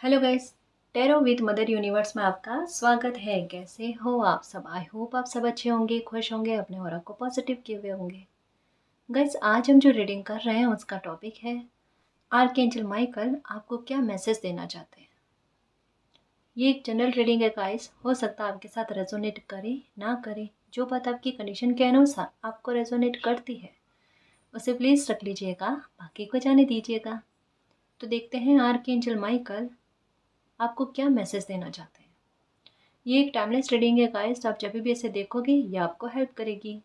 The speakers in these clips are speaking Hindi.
Hello guys. Tarot with mother universe में आपका स्वागत है। कैसे हो आप सब? आई होप आप सब अच्छे होंगे, खुश होंगे, अपने ऑरा को पॉजिटिव किए हुए होंगे। गाइस, आज हम जो रीडिंग कर रहे हैं उसका टॉपिक है आर्कएंजल माइकल आपको क्या मैसेज देना चाहते हैं। ये एक जनरल रीडिंग है गाइस, हो सकता है आपके साथ रेजोनेट करे ना करे। जो बात आपकी कंडीशन के अनुसार आपको रेजोनेट करती है उसे प्लीज़ रख लीजिएगा, बाकी को जाने दीजिएगा। तो देखते हैं आर्कएंजल माइकल आपको क्या मैसेज देना चाहते हैं। ये एक टाइमलेस रीडिंग है गाइस, आप जब भी इसे देखोगे ये आपको हेल्प करेगी।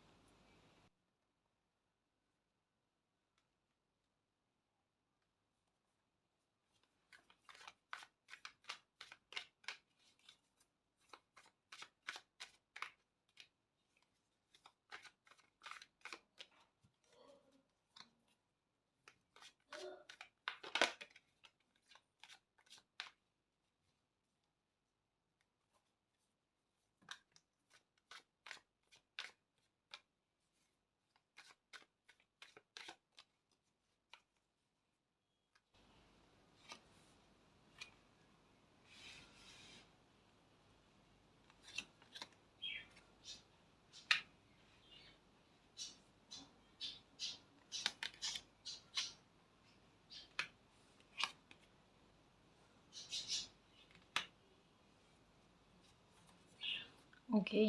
ओके,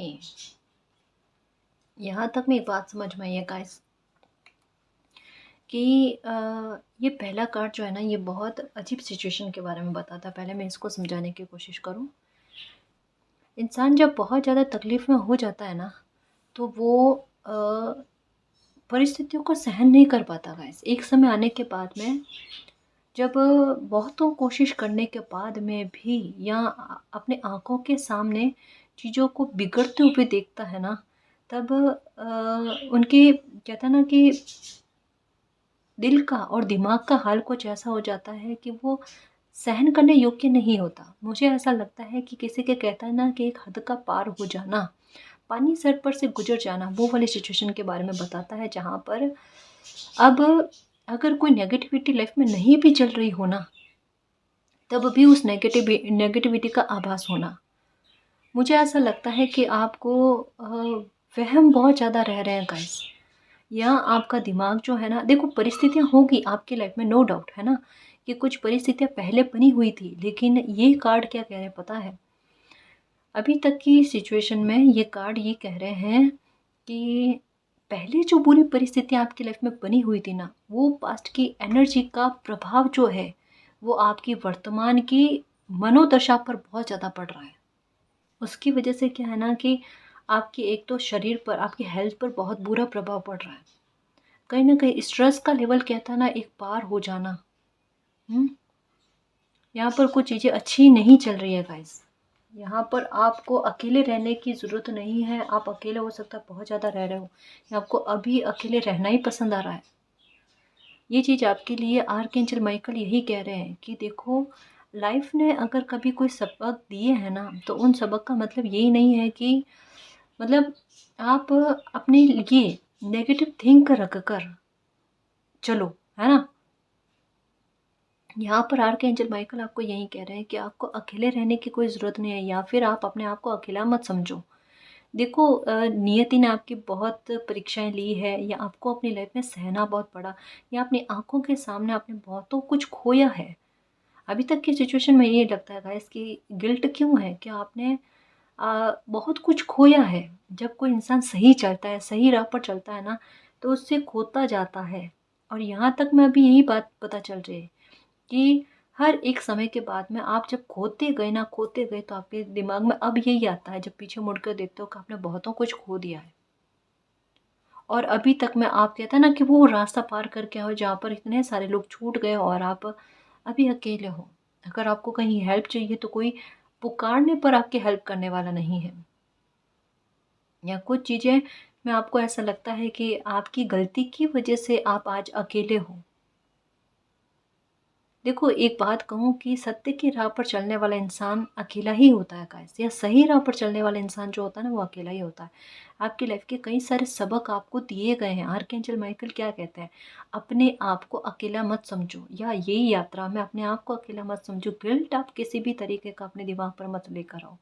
यहाँ तक में एक बात समझ में आई है गाइस कि ये पहला कार्ड जो है ना, ये बहुत अजीब सिचुएशन के बारे में बताता है। पहले मैं इसको समझाने की कोशिश करूँ। इंसान जब बहुत ज़्यादा तकलीफ़ में हो जाता है ना, तो वो परिस्थितियों को सहन नहीं कर पाता गाइस। एक समय आने के बाद में जब बहुतों कोशिश करने के बाद में भी या अपने आँखों के सामने चीज़ों को बिगड़ते हुए देखता है ना, तब उनके कहते हैं ना कि दिल का और दिमाग का हाल कुछ ऐसा हो जाता है कि वो सहन करने योग्य नहीं होता। मुझे ऐसा लगता है कि किसी के कहता है ना कि एक हद का पार हो जाना, पानी सर पर से गुजर जाना, वो वाली सिचुएशन के बारे में बताता है, जहाँ पर अब अगर कोई नेगेटिविटी लाइफ में नहीं भी चल रही हो ना, तब भी उस नेगेटिविटी का आभास होना। मुझे ऐसा लगता है कि आपको वहम बहुत ज़्यादा रह रहे हैं गाइस, या आपका दिमाग जो है ना, देखो परिस्थितियाँ होगी आपकी लाइफ में, नो डाउट है ना कि कुछ परिस्थितियाँ पहले बनी हुई थी, लेकिन ये कार्ड क्या कह रहे हैं पता है? अभी तक की सिचुएशन में ये कार्ड ये कह रहे हैं कि पहले जो बुरी परिस्थितियाँ आपकी लाइफ में बनी हुई थी ना, वो पास्ट की एनर्जी का प्रभाव जो है वो आपकी वर्तमान की मनोदशा पर बहुत ज़्यादा पड़ रहा है। उसकी वजह से क्या है ना कि आपकी एक तो शरीर पर, आपकी हेल्थ पर बहुत बुरा प्रभाव पड़ रहा है। कहीं न कहीं स्ट्रेस का लेवल कहता है ना, एक पार हो जाना। हुँ? यहाँ पर कुछ चीज़ें अच्छी नहीं चल रही है गाइस। यहाँ पर आपको अकेले रहने की ज़रूरत नहीं है। आप अकेले हो सकता है बहुत ज़्यादा रह रहे हो, या आपको अभी अकेले रहना ही पसंद आ रहा है। ये चीज़ आपके लिए आर्कएंजल माइकल यही कह रहे हैं कि देखो, लाइफ ने अगर कभी कोई सबक दिए हैं ना, तो उन सबक का मतलब यही नहीं है कि मतलब आप अपने लिए नेगेटिव थिंक रख कर चलो, है ना? यहाँ पर आर्कएंजल माइकल आपको यही कह रहे हैं कि आपको अकेले रहने की कोई ज़रूरत नहीं है, या फिर आप अपने आप को अकेला मत समझो। देखो, नियति ने आपकी बहुत परीक्षाएँ ली है, या आपको अपनी लाइफ में सहना बहुत पड़ा, या अपनी आँखों के सामने आपने बहुतों कुछ खोया है। अभी तक की सिचुएशन में ये लगता है गाइस कि गिल्ट क्यों है कि आपने बहुत कुछ खोया है। जब कोई इंसान सही चलता है, सही राह पर चलता है ना, तो उससे खोता जाता है। और यहाँ तक में अभी यही बात पता चल रही है कि हर एक समय के बाद में आप जब खोते गए ना, खोते गए, तो आपके दिमाग में अब यही आता है, जब पीछे मुड़कर देखते हो, कि आपने बहुतों कुछ खो दिया है। और अभी तक में आप कहते हैं ना कि वो रास्ता पार करके आओ जहाँ पर इतने सारे लोग छूट गए और आप अभी अकेले हो। अगर आपको कहीं हेल्प चाहिए तो कोई पुकारने पर आपकी हेल्प करने वाला नहीं है। या कुछ चीज़ें में आपको ऐसा लगता है कि आपकी गलती की वजह से आप आज अकेले हो। देखो एक बात कहूँ कि सत्य की राह पर चलने वाला इंसान अकेला ही होता है गाइस, या सही राह पर चलने वाला इंसान जो होता है ना वो अकेला ही होता है। आपकी लाइफ के कई सारे सबक आपको दिए गए हैं। आर्कएंजल माइकल क्या कहते हैं, अपने आप को अकेला मत समझो, या यही यात्रा में अपने आप को अकेला मत समझो। गिल्ट आप किसी भी तरीके का अपने दिमाग पर मत लेकर आओ।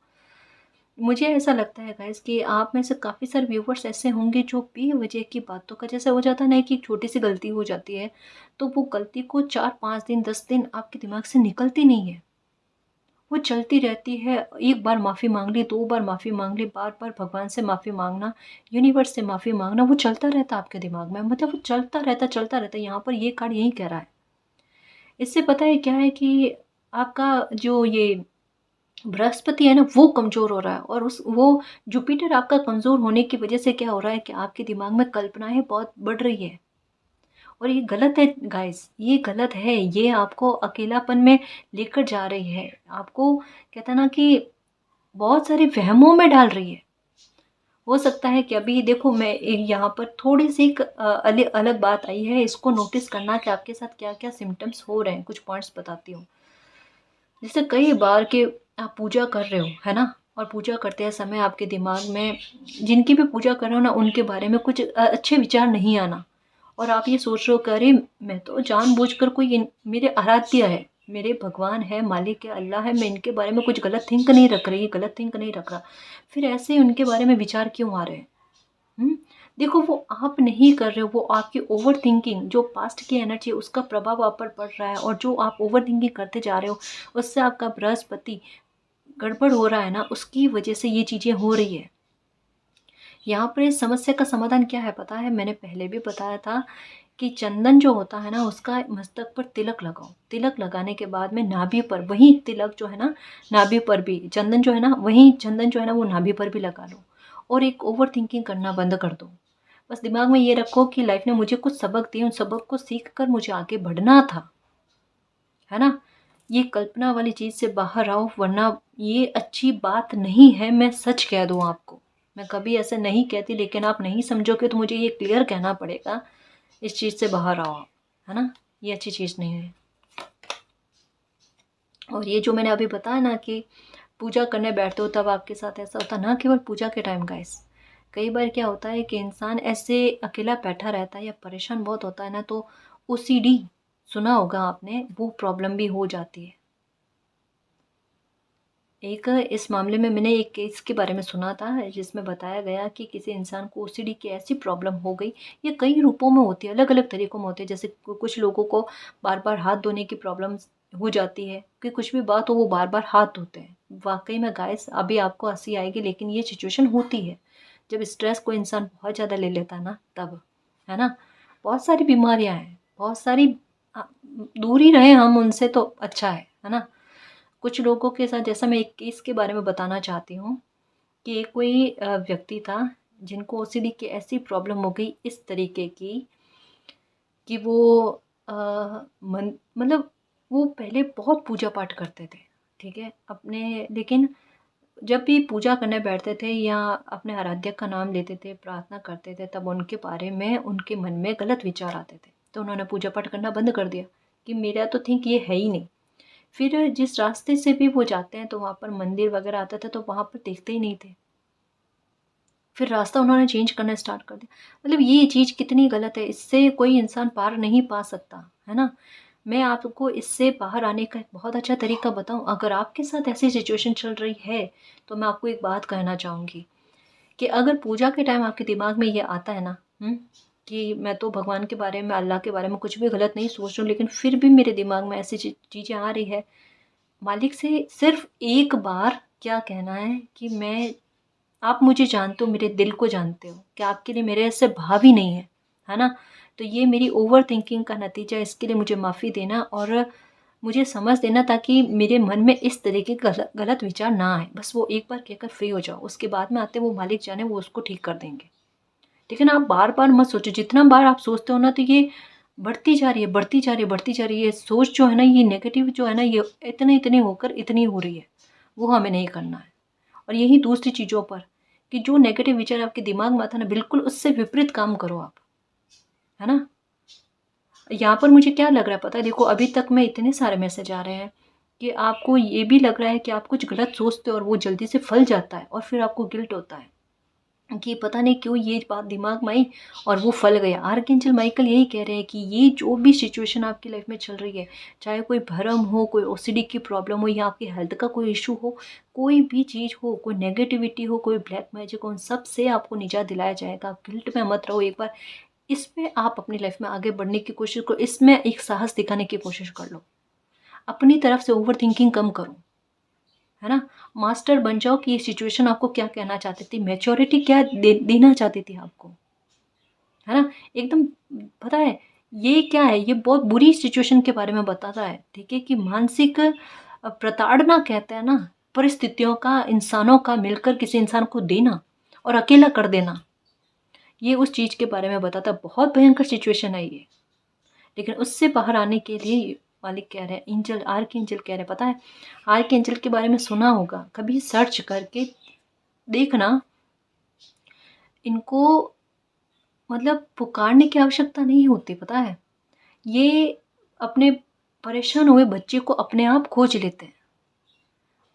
मुझे ऐसा लगता है गाइस कि आप में से काफ़ी सारे व्यूवर्स ऐसे होंगे जो बेवजह की बातों का, जैसे हो जाता है ना कि एक छोटी सी गलती हो जाती है तो वो गलती को 4-5 दिन 10 दिन आपके दिमाग से निकलती नहीं है, वो चलती रहती है। एक बार माफ़ी मांग ली, 2 बार माफ़ी मांग ली, बार बार भगवान से माफ़ी मांगना, यूनिवर्स से माफ़ी मांगना, वो चलता रहता आपके दिमाग में, मतलब वो चलता रहता है। यहाँ पर ये कार्ड यही कह रहा है। इससे पता है क्या है कि आपका जो ये बृहस्पति है ना वो कमज़ोर हो रहा है, और उस वो जुपिटर आपका कमज़ोर होने की वजह से क्या हो रहा है कि आपके दिमाग में कल्पनाएं बहुत बढ़ रही है। और ये गलत है गाइस, ये गलत है, ये आपको अकेलापन में लेकर जा रही है, आपको कहते हैं ना कि बहुत सारे वहमों में डाल रही है। हो सकता है कि अभी देखो मैं यहाँ पर थोड़ी सी एक अलग बात आई है, इसको नोटिस करना कि आपके साथ क्या क्या सिम्टम्स हो रहे हैं। कुछ पॉइंट्स बताती हूँ। जैसे कई बार के आप पूजा कर रहे हो है ना, और पूजा करते समय आपके दिमाग में जिनकी भी पूजा कर रहे हो ना उनके बारे में कुछ अच्छे विचार नहीं आना, और आप ये सोच रहे हो कि अरे मैं तो जानबूझकर मेरे आराध्य है, मेरे भगवान है, मालिक है, अल्लाह है, मैं इनके बारे में कुछ गलत थिंक नहीं रख रही, गलत थिंक नहीं रख रहा, फिर ऐसे उनके बारे में विचार क्यों आ रहे हैं? हुँ? देखो वो आप नहीं कर रहे हो, वो आपकी ओवरथिंकिंग जो पास्ट की एनर्जी है उसका प्रभाव आप पर पड़ रहा है, और जो आप ओवरथिंकिंग करते जा रहे हो उससे आपका बृहस्पति गड़बड़ हो रहा है ना, उसकी वजह से ये चीज़ें हो रही है। यहाँ पर इस समस्या का समाधान क्या है पता है? मैंने पहले भी बताया था कि चंदन जो होता है ना उसका मस्तक पर तिलक लगाओ। तिलक लगाने के बाद में नाभि पर वही तिलक जो है ना, नाभि पर भी चंदन जो है ना, वही चंदन जो है ना वो नाभि पर भी लगा लो, और एक ओवरथिंकिंग करना बंद कर दो। बस दिमाग में ये रखो कि लाइफ ने मुझे कुछ सबक दिए, उन सबक को सीख कर मुझे आगे बढ़ना था, है ना? ये कल्पना वाली चीज़ से बाहर आओ, वरना ये अच्छी बात नहीं है। मैं सच कह दूँ आपको, मैं कभी ऐसे नहीं कहती, लेकिन आप नहीं समझोगे तो मुझे ये क्लियर कहना पड़ेगा, इस चीज़ से बाहर आओ आप, है ना? ये अच्छी चीज़ नहीं है। और ये जो मैंने अभी बताया ना कि पूजा करने बैठते हो तब आपके साथ ऐसा होता है, ना केवल पूजा के टाइम गाइस, कई बार क्या होता है कि इंसान ऐसे अकेला बैठा रहता है या परेशान बहुत होता है ना, तो ओसीडी सुना होगा आपने, वो प्रॉब्लम भी हो जाती है। एक इस मामले में मैंने एक केस के बारे में सुना था जिसमें बताया गया कि किसी इंसान को ओसीडी की ऐसी प्रॉब्लम हो गई। ये कई रूपों में होती है, अलग अलग तरीक़ों में होती है। जैसे कुछ लोगों को बार बार हाथ धोने की प्रॉब्लम हो जाती है, कि कुछ भी बात हो वो बार बार हाथ धोते हैं। वाकई में गाइस अभी आपको हंसी आएगी, लेकिन ये सिचुएशन होती है जब स्ट्रेस को इंसान बहुत ज़्यादा ले लेता है ना, तब, है ना? बहुत सारी बीमारियाँ हैं, बहुत सारी दूर ही रहें हम उनसे तो अच्छा है ना? कुछ लोगों के साथ, जैसा मैं एक केस के बारे में बताना चाहती हूँ कि एक कोई व्यक्ति था जिनको ओसीडी की ऐसी प्रॉब्लम हो गई इस तरीके की कि वो अ, मतलब वो पहले बहुत पूजा पाठ करते थे, ठीक है? अपने लेकिन जब भी पूजा करने बैठते थे या अपने आराध्य का नाम लेते थे, प्रार्थना करते थे, तब उनके बारे में उनके मन में गलत विचार आते थे। तो उन्होंने पूजा पाठ करना बंद कर दिया कि मेरा तो थिंक ये है ही नहीं। फिर जिस रास्ते से भी वो जाते हैं तो वहाँ पर मंदिर वगैरह आता था, तो वहाँ पर देखते ही नहीं थे। फिर रास्ता उन्होंने चेंज करना स्टार्ट कर दिया। मतलब ये चीज़ कितनी गलत है, इससे कोई इंसान पार नहीं पा सकता, है ना? मैं आपको इससे बाहर आने का एक बहुत अच्छा तरीका बताऊँ, अगर आपके साथ ऐसी सिचुएशन चल रही है, तो मैं आपको एक बात कहना चाहूँगी कि अगर पूजा के टाइम आपके दिमाग में ये आता है ना, कि मैं तो भगवान के बारे में, अल्लाह के बारे में कुछ भी गलत नहीं सोच रही हूँ, लेकिन फिर भी मेरे दिमाग में ऐसी चीज़ें आ रही है, मालिक से सिर्फ़ एक बार क्या कहना है कि मैं आप मुझे जानते हो, मेरे दिल को जानते हो कि आपके लिए मेरे ऐसे भाव ही नहीं है ना? तो ये मेरी ओवरथिंकिंग का नतीजा है, इसके लिए मुझे माफ़ी देना और मुझे समझ देना, ताकि मेरे मन में इस तरीके के गलत विचार ना आए। बस वो एक बार कहकर फ्री हो जाओ, उसके बाद में आते वो मालिक जाने, वो उसको ठीक कर देंगे। ठीक है ना? आप बार-बार मत सोचो, जितना बार आप सोचते हो ना तो ये बढ़ती जा रही है, बढ़ती जा रही है, बढ़ती जा रही है। ये सोच जो है ना, ये नेगेटिव जो है ना, ये इतनी-इतनी होकर इतनी हो रही है, वो हमें नहीं करना है। और यही दूसरी चीज़ों पर कि जो नेगेटिव विचार आपके दिमाग में आता है ना, बिल्कुल उससे विपरीत काम करो आप, है ना? यहाँ पर मुझे क्या लग रहा है पता है, देखो अभी तक में इतने सारे मैसेज आ रहे हैं कि आपको ये भी लग रहा है कि आप कुछ गलत सोचते हो और वो जल्दी से फल जाता है, और फिर आपको गिल्ट होता है कि पता नहीं क्यों ये बात दिमाग में आई और वो फल गया। आर्कएंजल माइकल यही कह रहे हैं कि ये जो भी सिचुएशन आपकी लाइफ में चल रही है, चाहे कोई भरम हो, कोई ओसीडी की प्रॉब्लम हो, या आपकी हेल्थ का कोई इशू हो, कोई भी चीज़ हो, कोई नेगेटिविटी हो, कोई ब्लैक मैजिक हो, उन सब से आपको निजात दिलाया जाएगा। आप गिल्ट में मत रहो, एक बार इसमें आप अपनी लाइफ में आगे बढ़ने की कोशिश करो, इसमें एक साहस दिखाने की कोशिश कर लो, अपनी तरफ से ओवर थिंकिंग कम करो, है ना। मास्टर बन जाओ कि ये सिचुएशन आपको क्या कहना चाहती थी, मैच्योरिटी क्या देना चाहती थी आपको, है ना। एकदम पता है ये क्या है, ये बहुत बुरी सिचुएशन के बारे में बताता है, ठीक है, कि मानसिक प्रताड़ना कहते हैं ना, परिस्थितियों का, इंसानों का मिलकर किसी इंसान को देना और अकेला कर देना, ये उस चीज़ के बारे में बताता है। बहुत भयंकर सिचुएशन है ये, लेकिन उससे बाहर आने के लिए मालिक कह रहे हैं, एंजल, आर्क एंजल कह रहे हैं, पता है आर्क एंजल के बारे में सुना होगा, कभी सर्च करके देखना। इनको मतलब पुकारने की आवश्यकता नहीं होती, पता है, ये अपने परेशान हुए बच्चे को अपने आप खोज लेते हैं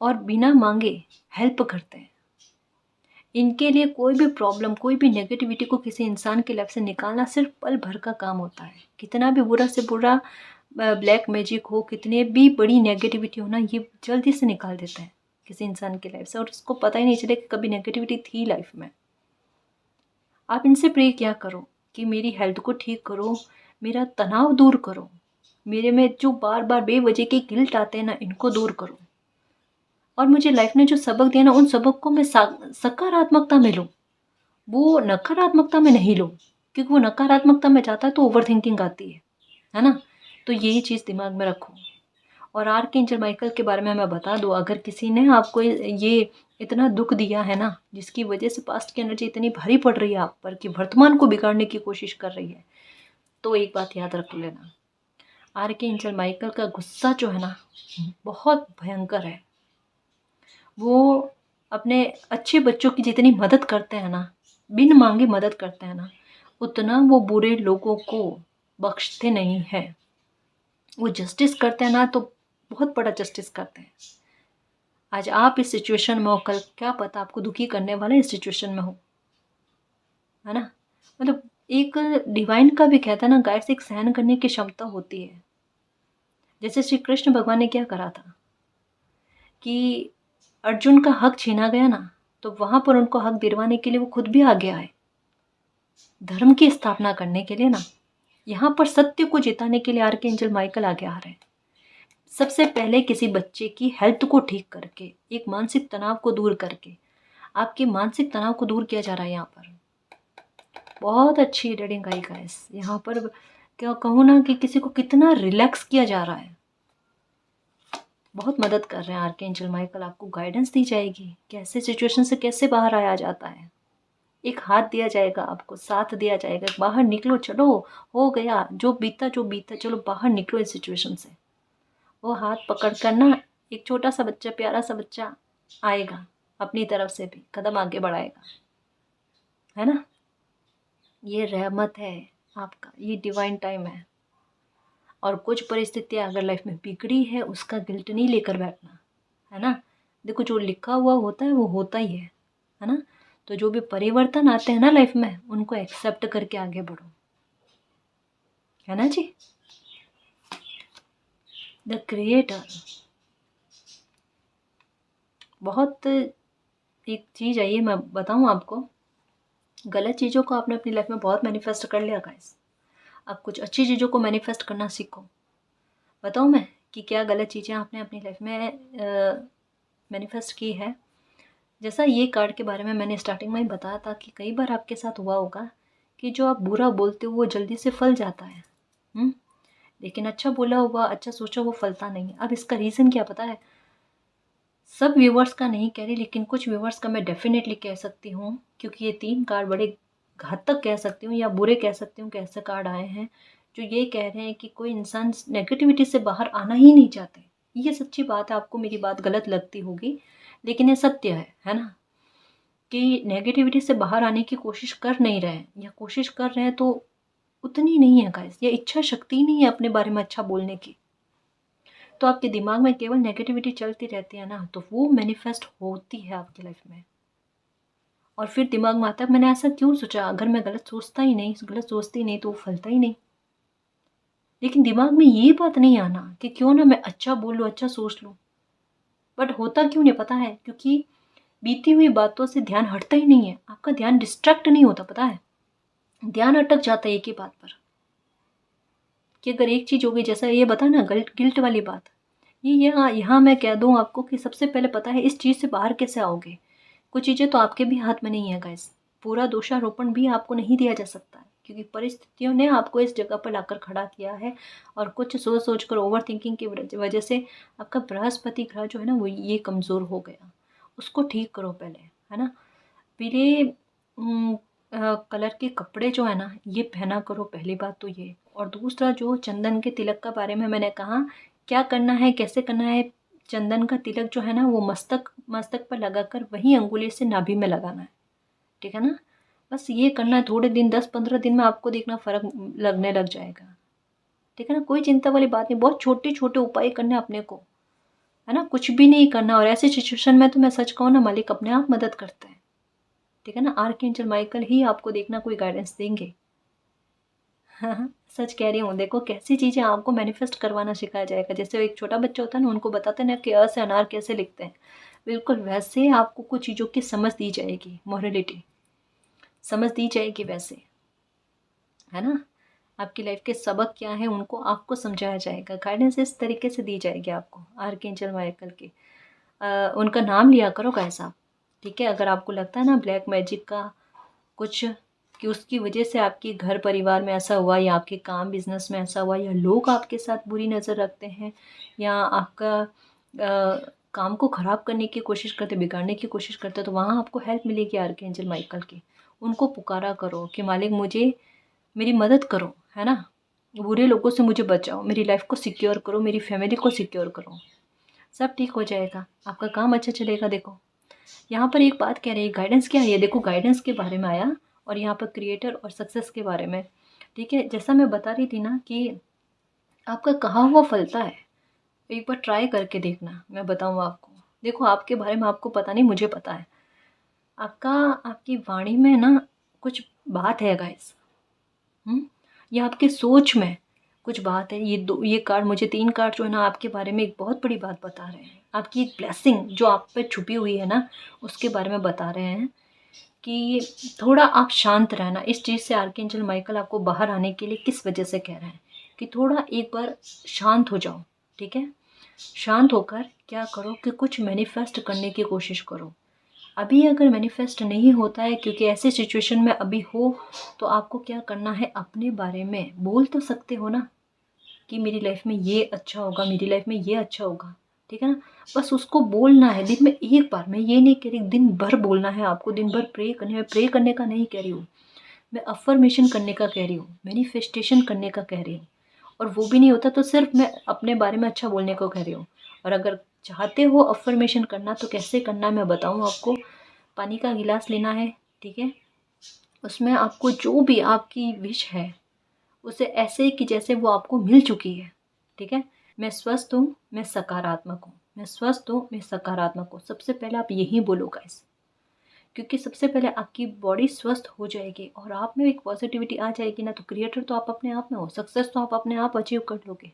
और बिना मांगे हेल्प करते हैं। इनके लिए कोई भी प्रॉब्लम, कोई भी नेगेटिविटी को किसी इंसान की लाइफ से निकालना सिर्फ पल भर का काम होता है। कितना भी बुरा से बुरा ब्लैक मैजिक हो, कितने भी बड़ी नेगेटिविटी हो ना, ये जल्दी से निकाल देता है किसी इंसान की लाइफ से, और उसको पता ही नहीं चले कि कभी नेगेटिविटी थी लाइफ में। आप इनसे प्रे क्या करो कि मेरी हेल्थ को ठीक करो, मेरा तनाव दूर करो, मेरे में जो बार बार बेवजह के गिल्ट आते हैं ना, इनको दूर करो, और मुझे लाइफ ने जो सबक दिया ना, उन सबक को मैं सकारात्मकता में लूँ, वो नकारात्मकता में नहीं लूँ, क्योंकि वो नकारात्मकता में जाता है तो ओवर थिंकिंग आती है ना। तो यही चीज़ दिमाग में रखो। और आर्कएंजल माइकल के बारे में मैं बता दूँ, अगर किसी ने आपको ये इतना दुख दिया है ना, जिसकी वजह से पास्ट की एनर्जी इतनी भारी पड़ रही है आप पर कि वर्तमान को बिगाड़ने की कोशिश कर रही है, तो एक बात याद रख लेना, आर्कएंजल माइकल का गुस्सा जो है ना, बहुत भयंकर है। वो अपने अच्छे बच्चों की जितनी मदद करते हैं ना, बिन मांगे मदद करते हैं ना, उतना वो बुरे लोगों को बख्शते नहीं हैं। वो जस्टिस करते हैं ना, तो बहुत बड़ा जस्टिस करते हैं। आज आप इस सिचुएशन में हो, कल क्या पता आपको दुखी करने वाले इस सिचुएशन में हो, है ना। मतलब एक डिवाइन का भी कहता है ना, गाइड्स, एक सहन करने की क्षमता होती है। जैसे श्री कृष्ण भगवान ने क्या करा था कि अर्जुन का हक छीना गया ना, तो वहां पर उनको हक दिलवाने के लिए वो खुद भी आगे आए, धर्म की स्थापना करने के लिए ना। यहाँ पर सत्य को जिताने के लिए आर्कएंजल माइकल आगे आ रहे हैं। सबसे पहले किसी बच्चे की हेल्थ को ठीक करके, एक मानसिक तनाव को दूर करके, आपके मानसिक तनाव को दूर किया जा रहा है। यहाँ पर बहुत अच्छी रीडिंग आई गाइस। यहाँ पर क्या कहूँ ना कि किसी को कितना रिलैक्स किया जा रहा है, बहुत मदद कर रहे हैं आर्कएंजल माइकल। आपको गाइडेंस दी जाएगी, कैसे सिचुएशन से कैसे बाहर आया जाता है, एक हाथ दिया जाएगा आपको, साथ दिया जाएगा, बाहर निकलो, चलो हो गया जो बीता जो बीता, चलो बाहर निकलो इस सिचुएशन से। वो हाथ पकड़ कर ना, एक छोटा सा बच्चा, प्यारा सा बच्चा आएगा, अपनी तरफ से भी कदम आगे बढ़ाएगा, है ना। ये रहमत है आपका, ये डिवाइन टाइम है। और कुछ परिस्थितियाँ अगर लाइफ में बिगड़ी है, उसका गिल्ट नहीं लेकर बैठना, है ना। देखो जो लिखा हुआ होता है वो होता ही है ना। तो जो भी परिवर्तन आते हैं ना लाइफ में, उनको एक्सेप्ट करके आगे बढ़ो, है ना जी। द क्रिएटर, बहुत एक चीज़ है ये, मैं बताऊँ आपको, गलत चीज़ों को आपने अपनी लाइफ में बहुत मैनिफेस्ट कर लिया गाइस। अब कुछ अच्छी चीज़ों को मैनिफेस्ट करना सीखो। बताऊँ मैं कि क्या गलत चीज़ें आपने अपनी लाइफ में मैनिफेस्ट की है। जैसा ये कार्ड के बारे में मैंने स्टार्टिंग में ही बताया था कि कई बार आपके साथ हुआ होगा कि जो आप बुरा बोलते हो वो जल्दी से फल जाता है, लेकिन अच्छा बोला हुआ, अच्छा सोचा वो फलता नहीं है। अब इसका रीज़न क्या पता है, सब व्यूवर्स का नहीं कह रही, लेकिन कुछ व्यूवर्स का मैं डेफिनेटली कह सकती हूँ, क्योंकि ये 3 कार्ड बड़े घातक कह सकती हूँ या बुरे कह सकती हूँ कि ऐसे कार्ड आए हैं जो ये कह रहे हैं कि कोई इंसान नेगेटिविटी से बाहर आना ही नहीं चाहते। ये सच्ची बात है, आपको मेरी बात गलत लगती होगी, लेकिन ये सत्य है ना, कि नेगेटिविटी से बाहर आने की कोशिश कर नहीं रहे हैं, या कोशिश कर रहे हैं तो उतनी नहीं है गाइस, ये इच्छा शक्ति नहीं है अपने बारे में अच्छा बोलने की। तो आपके दिमाग में केवल नेगेटिविटी चलती रहती है ना, तो वो मैनिफेस्ट होती है आपकी लाइफ में। और फिर दिमाग में आता है मैंने ऐसा क्यों सोचा, अगर मैं गलत सोचता ही नहीं, गलत सोचती नहीं तो वो फलता ही नहीं। लेकिन दिमाग में ये बात नहीं आना कि क्यों ना मैं अच्छा बोल लूँ, अच्छा सोच लूँ। बट होता क्यों नहीं पता है, क्योंकि बीती हुई बातों से ध्यान हटता ही नहीं है, आपका ध्यान डिस्ट्रैक्ट नहीं होता, पता है, ध्यान अटक जाता है एक ही बात पर। कि अगर एक चीज़ हो गई, जैसा ये बता ना गिल्ट वाली बात, ये यहाँ मैं कह दूँ आपको कि सबसे पहले पता है इस चीज़ से बाहर कैसे आओगे। कुछ चीज़ें तो आपके भी हाथ में नहीं है गाइस, पूरा दोषारोपण भी आपको नहीं दिया जा सकता है, क्योंकि परिस्थितियों ने आपको इस जगह पर लाकर खड़ा किया है। और कुछ सोच सोच कर ओवर थिंकिंग की वजह से आपका बृहस्पति ग्रह जो है ना वो ये कमज़ोर हो गया। उसको ठीक करो पहले, है ना। पीले कलर के कपड़े जो है ना ये पहना करो, पहली बात तो ये। और दूसरा जो चंदन के तिलक का बारे में मैंने कहा, क्या करना है, कैसे करना है। चंदन का तिलक जो है ना वो मस्तक मस्तक पर लगाकर वहीं अंगुली से नाभि में लगाना है, ठीक है ना। बस ये करना है, थोड़े दिन 10-15 दिन में आपको देखना फ़र्क लगने लग जाएगा, ठीक है ना। कोई चिंता वाली बात नहीं, बहुत छोटे छोटे उपाय करने अपने को, है ना, कुछ भी नहीं करना। और ऐसी सिचुएशन में तो मैं सच कहूँ ना, मालिक अपने आप मदद करते हैं, ठीक है ना। आर्कएंजल माइकल ही आपको देखना कोई गाइडेंस देंगे। हाँ हाँ, सच कह रही हूँ। देखो कैसी चीज़ें आपको मैनिफेस्ट करवाना सिखाया जाएगा, जैसे एक छोटा बच्चा होता है ना, उनको बताते हैं ना कि अ से अनार कैसे लिखते हैं, बिल्कुल वैसे आपको कुछ चीज़ों की समझ दी जाएगी, मोरलिटी समझ दी जाएगी वैसे, है ना। आपकी लाइफ के सबक क्या है उनको आपको समझाया जाएगा, गाइडेंस इस तरीके से दी जाएगी आपको आर्कएंजल माइकल की। उनका नाम लिया करो गाइस आप, ठीक है। अगर आपको लगता है ना ब्लैक मैजिक का कुछ, कि उसकी वजह से आपके घर परिवार में ऐसा हुआ, या आपके काम बिजनेस में ऐसा हुआ, या लोग आपके साथ बुरी नज़र रखते हैं, या आपका काम को ख़राब करने की कोशिश करते, बिगाड़ने की कोशिश करते, तो वहाँ आपको हेल्प मिलेगी आर्कएंजल माइकल की। उनको पुकारा करो कि मालिक मुझे मेरी मदद करो, है ना, बुरे लोगों से मुझे बचाओ, मेरी लाइफ को सिक्योर करो, मेरी फैमिली को सिक्योर करो, सब ठीक हो जाएगा, आपका काम अच्छा चलेगा। देखो यहाँ पर एक बात कह रही है, गाइडेंस क्या है ये, देखो गाइडेंस के बारे में आया, और यहाँ पर क्रिएटर और सक्सेस के बारे में, ठीक है। जैसा मैं बता रही थी ना कि आपका कहा हुआ फलता है, एक बार ट्राई करके देखना, मैं बताऊँ आपको। देखो आपके बारे में आपको पता नहीं, मुझे पता है। आपका आपकी वाणी में ना कुछ बात है गाइस, या आपके सोच में कुछ बात है। ये कार्ड मुझे 3 कार्ड जो है ना आपके बारे में एक बहुत बड़ी बात बता रहे हैं, आपकी एक ब्लेसिंग जो आप पे छुपी हुई है ना उसके बारे में बता रहे हैं कि थोड़ा आप शांत रहना। इस चीज़ से आर्कएंजल माइकल आपको बाहर आने के लिए किस वजह से कह रहे हैं कि थोड़ा एक बार शांत हो जाओ, ठीक है। शांत होकर क्या करो कि कुछ मैनिफेस्ट करने की कोशिश करो। अभी अगर मैनिफेस्ट नहीं होता है, क्योंकि ऐसे सिचुएशन में अभी हो, तो आपको क्या करना है, अपने बारे में बोल तो सकते हो ना कि मेरी लाइफ में ये अच्छा होगा, मेरी लाइफ में ये अच्छा होगा, ठीक है ना। बस उसको बोलना है दिन में एक बार। मैं ये नहीं कह रही दिन भर बोलना है आपको, दिन भर प्रे करने में, प्रे करने का नहीं कह रही हूँ मैं, अफर्मेशन करने का कह रही हूँ, मैनिफेस्टेशन करने का कह रही हूँ। और वो भी नहीं होता तो सिर्फ मैं अपने बारे में अच्छा बोलने को कह रही हूँ। और अगर चाहते हो अफर्मेशन करना तो कैसे करना है मैं बताऊँ आपको। पानी का गिलास लेना है, ठीक है। उसमें आपको जो भी आपकी विश है उसे ऐसे कि जैसे वो आपको मिल चुकी है, ठीक है। मैं स्वस्थ हूँ, मैं सकारात्मक हूँ, मैं स्वस्थ हूँ, मैं सकारात्मक हूँ। सबसे पहले आप यही बोलो गाइस, क्योंकि सबसे पहले आपकी बॉडी स्वस्थ हो जाएगी और आप में एक पॉजिटिविटी आ जाएगी ना, तो क्रिएटर तो आप अपने आप में हो, सक्सेस तो आप अपने आप अचीव कर लोगे,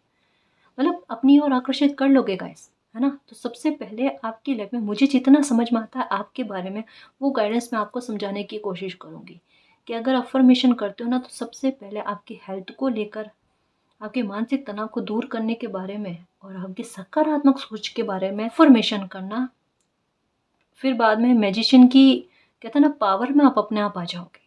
मतलब अपनी ओर आकर्षित कर लोगे गाइस, है ना। तो सबसे पहले आपकी लाइफ में मुझे जितना समझ में आता है आपके बारे में, वो गाइडेंस मैं आपको समझाने की कोशिश करूँगी कि अगर अफर्मेशन करते हो ना, तो सबसे पहले आपकी हेल्थ को लेकर, आपके मानसिक तनाव को दूर करने के बारे में और आपकी सकारात्मक सोच के बारे में अफर्मेशन करना। फिर बाद में मैजिशियन की, कहते हैं ना, पावर में आप अपने आप आ जाओगे,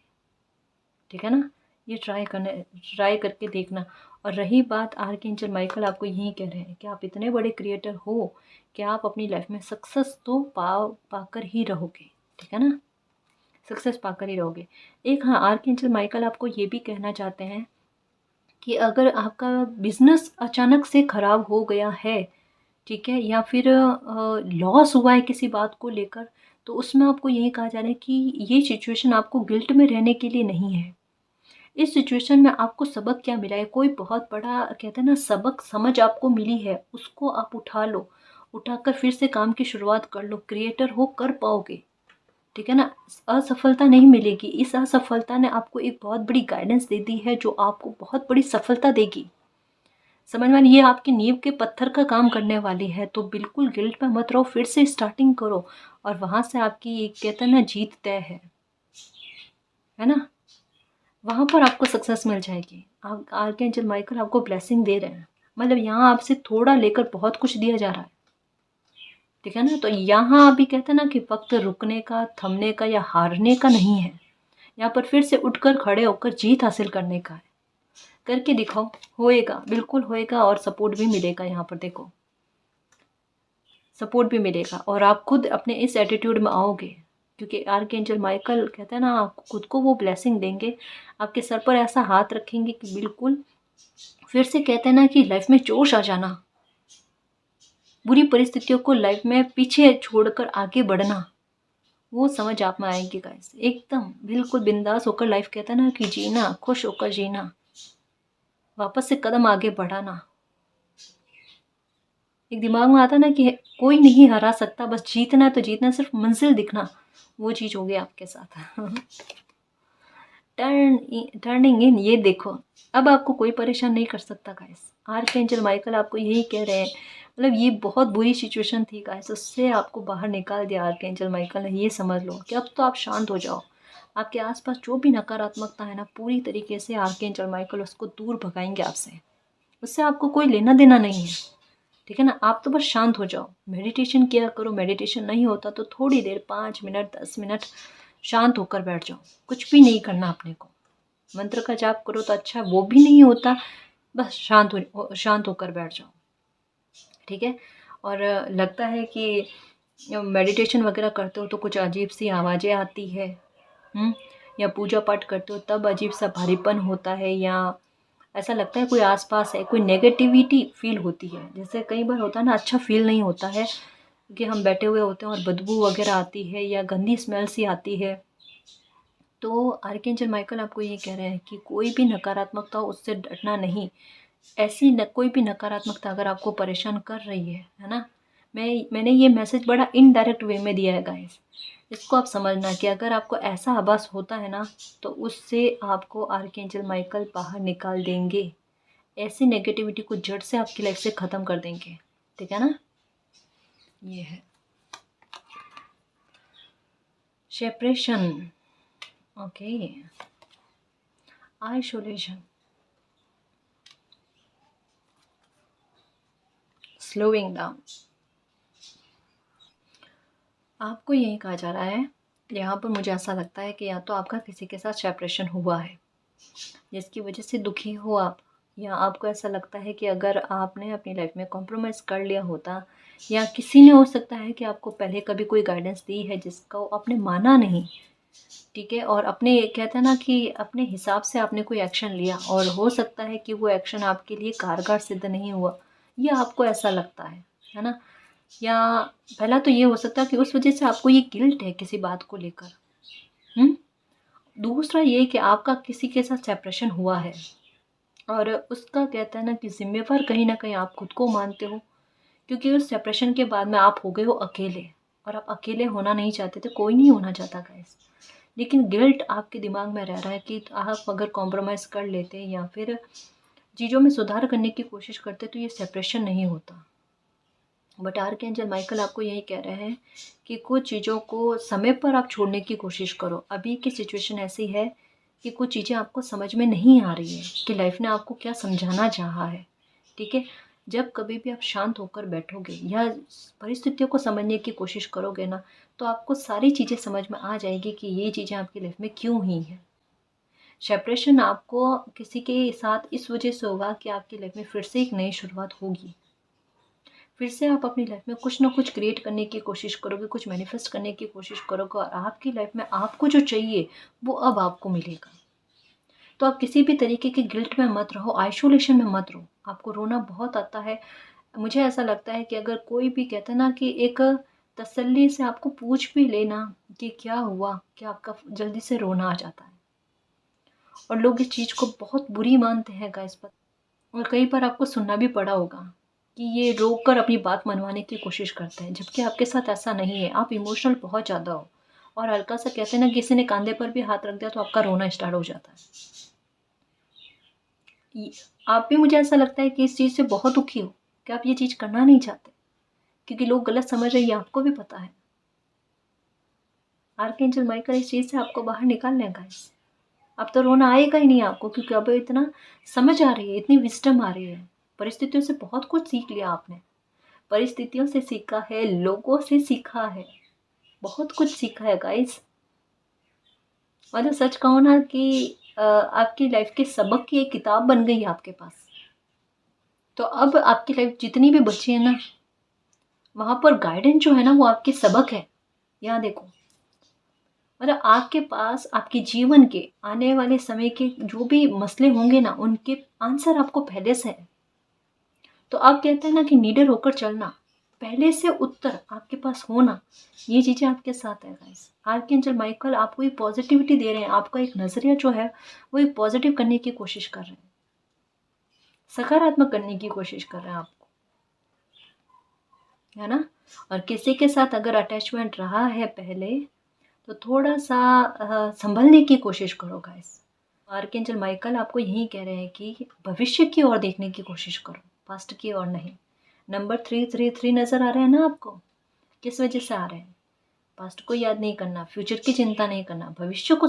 ठीक है ना। ये ट्राई करके देखना। और रही बात आर्कएंजल माइकल आपको यही कह रहे हैं कि आप इतने बड़े क्रिएटर हो कि आप अपनी लाइफ में सक्सेस तो पाकर ही रहोगे, ठीक है ना, सक्सेस पाकर ही रहोगे। एक हाँ, आर्कएंजल माइकल आपको ये भी कहना चाहते हैं कि अगर आपका बिजनेस अचानक से खराब हो गया है, ठीक है, या फिर लॉस हुआ है किसी बात को लेकर, तो उसमें आपको यही कहा जा रहा है कि ये सिचुएशन आपको गिल्ट में रहने के लिए नहीं है। इस सिचुएशन में आपको सबक क्या मिला है, कोई बहुत बड़ा कहते हैं ना सबक समझ आपको मिली है, उसको आप उठा लो, उठाकर फिर से काम की शुरुआत कर लो, क्रिएटर हो कर पाओगे। ठीक है ना? असफलता नहीं मिलेगी, इस असफलता ने आपको एक बहुत बड़ी गाइडेंस दे दी है जो आपको बहुत बड़ी सफलता देगी। समझ में, ये आपकी नींव के पत्थर का काम करने वाली है। तो बिल्कुल गिल्ट में मत रहो, फिर से स्टार्टिंग करो और वहाँ से आपकी एक कहते हैं ना जीत तय है ना? वहाँ पर आपको सक्सेस मिल जाएगी। आप आर्कएंजल माइकल आपको ब्लेसिंग दे रहे हैं, मतलब यहाँ आपसे थोड़ा लेकर बहुत कुछ दिया जा रहा है। ठीक है ना? तो यहाँ अभी कहते हैं ना कि वक्त रुकने का, थमने का या हारने का नहीं है, यहाँ पर फिर से उठकर खड़े होकर जीत हासिल करने का है। करके दिखाओ, होएगा, बिल्कुल होएगा और सपोर्ट भी मिलेगा। यहाँ पर देखो सपोर्ट भी मिलेगा और आप खुद अपने इस एटीट्यूड में आओगे, क्योंकि आर्कएंजल माइकल कहते हैं ना आप खुद को वो ब्लेसिंग देंगे, आपके सर पर ऐसा हाथ रखेंगे कि बिल्कुल फिर से कहते हैं ना कि लाइफ में जोश आ जाना, बुरी परिस्थितियों को लाइफ में पीछे छोड़कर आगे बढ़ना, वो समझ आप में आएगी गाइस। एकदम बिल्कुल बिंदास होकर लाइफ कहते हैं ना कि जीना, खुश होकर जीना, वापस से कदम आगे बढ़ाना। एक दिमाग में आता ना कि कोई नहीं हरा सकता, बस जीतना है तो जीतना, सिर्फ मंजिल दिखना, वो चीज़ होगी आपके साथ। टर्निंग इन, ये देखो अब आपको कोई परेशान नहीं कर सकता गाइस। आर्कएंजल माइकल आपको यही कह रहे हैं, मतलब ये बहुत बुरी सिचुएशन थी गाइस, उससे आपको बाहर निकाल दिया आर्कएंजल माइकल ने। ये समझ लो कि अब तो आप शांत हो जाओ, आपके आसपास जो भी नकारात्मकता है ना, पूरी तरीके से आर्कएंजल माइकल उसको दूर भगाएंगे आपसे, उससे आपको कोई लेना देना नहीं है। ठीक है ना? आप तो बस शांत हो जाओ, मेडिटेशन किया करो, मेडिटेशन नहीं होता तो थोड़ी देर 5 मिनट 10 मिनट शांत होकर बैठ जाओ, कुछ भी नहीं करना अपने को। मंत्र का जाप करो तो अच्छा, वो भी नहीं होता, बस शांत होकर बैठ जाओ। ठीक है? और लगता है कि मेडिटेशन वगैरह करते हो तो कुछ अजीब सी आवाज़ें आती है, या पूजा पाठ करते हो तब अजीब सा भारीपन होता है, या ऐसा लगता है कोई आसपास है, कोई नेगेटिविटी फील होती है। जैसे कई बार होता है ना, अच्छा फील नहीं होता है कि हम बैठे हुए होते हैं और बदबू वगैरह आती है या गंदी स्मेल सी आती है। तो आर्कएंजल माइकल आपको ये कह रहे हैं कि कोई भी नकारात्मकता हो उससे डरना नहीं। ऐसी कोई भी नकारात्मकता अगर आपको परेशान कर रही है ना, मैंने ये मैसेज बड़ा इनडायरेक्ट वे में दिया है गाइस, इसको आप समझना कि अगर आपको ऐसा आभास होता है ना, तो उससे आपको आर्कएंजल माइकल बाहर निकाल देंगे, ऐसी नेगेटिविटी को जड़ से आपकी लाइफ से ख़त्म कर देंगे। ठीक है ना? ये है separation, okay, isolation, slowing down. आपको यही कहा जा रहा है, यहाँ पर मुझे ऐसा लगता है कि या तो आपका किसी के साथ सेपरेशन हुआ है जिसकी वजह से दुखी हो आप, या आपको ऐसा लगता है कि अगर आपने अपनी लाइफ में कॉम्प्रोमाइज़ कर लिया होता, या किसी ने हो सकता है कि आपको पहले कभी कोई गाइडेंस दी है जिसका आपने माना नहीं। ठीक है? और अपने कहते हैं ना कि अपने हिसाब से आपने कोई एक्शन लिया और हो सकता है कि वो एक्शन आपके लिए कारगर सिद्ध नहीं हुआ, ये आपको ऐसा लगता है ना? या पहला तो ये हो सकता है कि उस वजह से आपको ये गिल्ट है किसी बात को लेकर। दूसरा ये कि आपका किसी के साथ सेपरेशन हुआ है और उसका कहते हैं ना कि ज़िम्मेवार कहीं न कहीं आप खुद को मानते हो, क्योंकि उस सेपरेशन के बाद में आप हो गए हो अकेले, और आप अकेले होना नहीं चाहते थे, कोई नहीं होना चाहता गाइस। लेकिन गिल्ट आपके दिमाग में रह रहा है कि आप अगर कॉम्प्रोमाइज़ कर लेते या फिर चीज़ों में सुधार करने की कोशिश करते तो ये सेपरेशन नहीं होता। बट आर्कएंजल माइकल आपको यही कह रहे हैं कि कुछ चीज़ों को समय पर आप छोड़ने की कोशिश करो। अभी की सिचुएशन ऐसी है कि कुछ चीज़ें आपको समझ में नहीं आ रही है कि लाइफ ने आपको क्या समझाना चाहा है। ठीक है? जब कभी भी आप शांत होकर बैठोगे या परिस्थितियों को समझने की कोशिश करोगे ना, तो आपको सारी चीज़ें समझ में आ जाएगी कि ये चीज़ें आपकी लाइफ में क्यों हुई हैं। सेपरेशन आपको किसी के साथ इस वजह से होगा कि आपकी लाइफ में फिर से एक नई शुरुआत होगी। फिर से आप अपनी लाइफ में कुछ ना कुछ क्रिएट करने की कोशिश करोगे, कुछ मैनिफेस्ट करने की कोशिश करोगे और आपकी लाइफ में आपको जो चाहिए वो अब आपको मिलेगा। तो आप किसी भी तरीके के गिल्ट में मत रहो, आइसोलेशन में मत रहो। आपको रोना बहुत आता है। मुझे ऐसा लगता है कि अगर कोई भी कहता है ना कि एक तसल्ली से आपको पूछ भी लेना कि क्या हुआ, क्या आपका जल्दी से रोना आ जाता है। और लोग इस चीज़ को बहुत बुरी मानते हैं गाइस पर। और कई बार आपको सुनना भी पड़ा होगा कि ये रोक कर अपनी बात मनवाने की कोशिश करते हैं, जबकि आपके साथ ऐसा नहीं है। आप इमोशनल बहुत ज़्यादा हो और हल्का सा कहते हैं ना, किसी ने कंधे पर भी हाथ रख दिया तो आपका रोना स्टार्ट हो जाता है। आप भी, मुझे ऐसा लगता है कि इस चीज़ से बहुत दुखी हो कि आप ये चीज़ करना नहीं चाहते, क्योंकि लोग गलत समझ रहे हैं, ये आपको भी पता है। आर्कएंजल माइकल इस चीज़ से आपको बाहर निकाल लेगा। अब तो रोना आएगा ही नहीं आपको, क्योंकि अब इतना समझ आ रही है, इतनी विजडम आ रही है। परिस्थितियों से बहुत कुछ सीख लिया आपने, परिस्थितियों से सीखा है, लोगों से सीखा है, बहुत कुछ सीखा है गाइस। मतलब सच कहूँ ना कि आपकी लाइफ के सबक की एक किताब बन गई है आपके पास। तो अब आपकी लाइफ जितनी भी बची है ना, वहाँ पर गाइडेंस जो है ना, वो आपके सबक है। यहाँ देखो, मतलब आपके पास आपके जीवन के आने वाले समय के जो भी मसले होंगे ना, उनके आंसर आपको पहले से है। तो आप कहते हैं ना कि निडर होकर चलना, पहले से उत्तर आपके पास होना, ये चीज़ें आपके साथ है गाइस। आर्कएंजल माइकल आपको एक पॉजिटिविटी दे रहे हैं, आपका एक नज़रिया जो है वो एक पॉजिटिव करने की कोशिश कर रहे हैं, सकारात्मक करने की कोशिश कर रहे हैं आपको, है ना। और किसी के साथ अगर अटैचमेंट रहा है पहले, तो थोड़ा सा संभलने की कोशिश करो गाइस। आर्कएंजल माइकल आपको यही कह रहे हैं कि भविष्य की ओर देखने की कोशिश करो, पास्ट की ओर नहीं। नंबर 333 नज़र आ रहे हैं ना आपको, किस वजह से आ रहे हैं? पास्ट को याद नहीं करना, फ्यूचर की चिंता नहीं करना, भविष्य को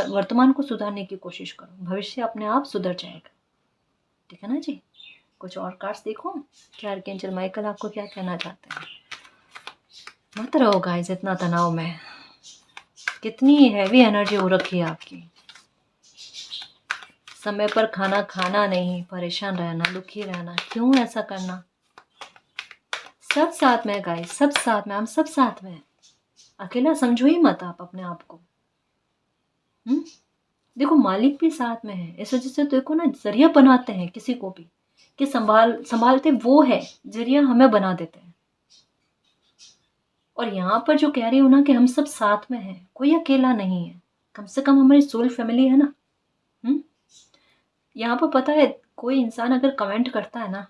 वर्तमान को सुधारने की कोशिश करो, भविष्य अपने आप सुधर जाएगा। ठीक है ना जी। कुछ और कार्ड्स देखो कि आर्कएंजल माइकल आपको क्या कहना चाहते हैं। मत रहो गाइस इतना तनाव में, कितनी हैवी एनर्जी हो रखी है आपकी। समय पर खाना खाना नहीं, परेशान रहना, दुखी रहना, क्यों ऐसा करना? सब साथ में गाइस, सब साथ में, हम सब साथ में। अकेला समझो ही मत आप अपने आप को। देखो मालिक भी साथ में है, इस वजह से देखो ना, जरिया बनाते हैं किसी को भी कि संभालते वो है, जरिया हमें बना देते हैं। और यहाँ पर जो कह रही हूँ ना कि हम सब साथ में हैं, कोई अकेला नहीं है, कम से कम हमारी सोल फैमिली है ना। यहाँ पर पता है, कोई इंसान अगर कमेंट करता है ना,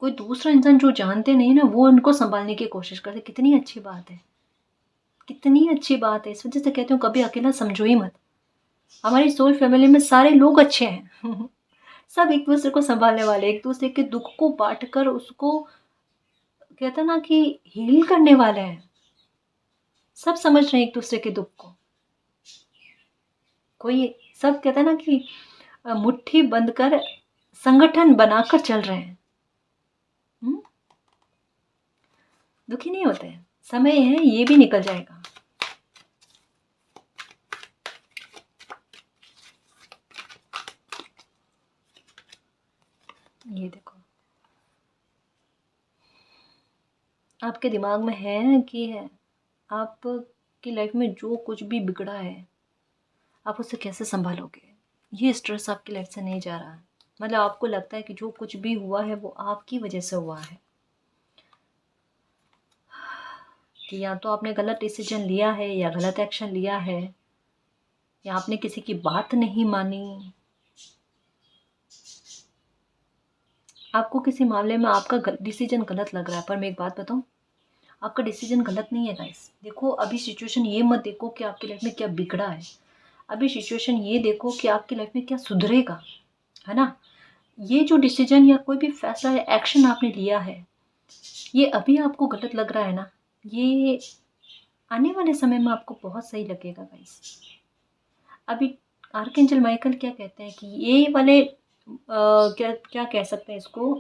कोई दूसरा इंसान जो जानते नहीं ना, वो उनको संभालने की कोशिश करते। कितनी अच्छी बात है, कितनी अच्छी बात है। इस वजह से कहती हूँ कभी अकेला समझो ही मत। हमारी सोल फैमिली में सारे लोग अच्छे हैं सब एक दूसरे को संभालने वाले, एक दूसरे के दुख को बांट कर उसको कहते ना कि हील करने वाले हैं। सब समझ रहे हैं एक दूसरे के दुख को। कोई सब कहता है ना कि मुट्ठी बंद कर संगठन बनाकर चल रहे हैं। दुखी नहीं होते हैं, समय है, ये भी निकल जाएगा। ये देखो, आपके दिमाग में है कि है आपकी लाइफ में जो कुछ भी बिगड़ा है, आप उसे कैसे संभालोगे। ये स्ट्रेस आपकी लाइफ से नहीं जा रहा है। मतलब आपको लगता है कि जो कुछ भी हुआ है वो आपकी वजह से हुआ है, कि या तो आपने गलत डिसीजन लिया है, या गलत एक्शन लिया है, या आपने किसी की बात नहीं मानी। आपको किसी मामले में आपका डिसीजन गलत लग रहा है, पर मैं एक बात बताऊं, आपका डिसीजन गलत नहीं है गाइस। देखो अभी सिचुएशन ये मत देखो कि आपकी लाइफ में क्या बिगड़ा है, अभी सिचुएशन ये देखो कि आपकी लाइफ में क्या सुधरेगा, है ना। ये जो डिसीजन या कोई भी फैसला या एक्शन आपने लिया है, ये अभी आपको गलत लग रहा है ना, ये आने वाले समय में आपको बहुत सही लगेगा गाइस। अभी आर्कएंजल माइकल क्या कहते हैं कि ये वाले क्या क्या कह सकते हैं इसको,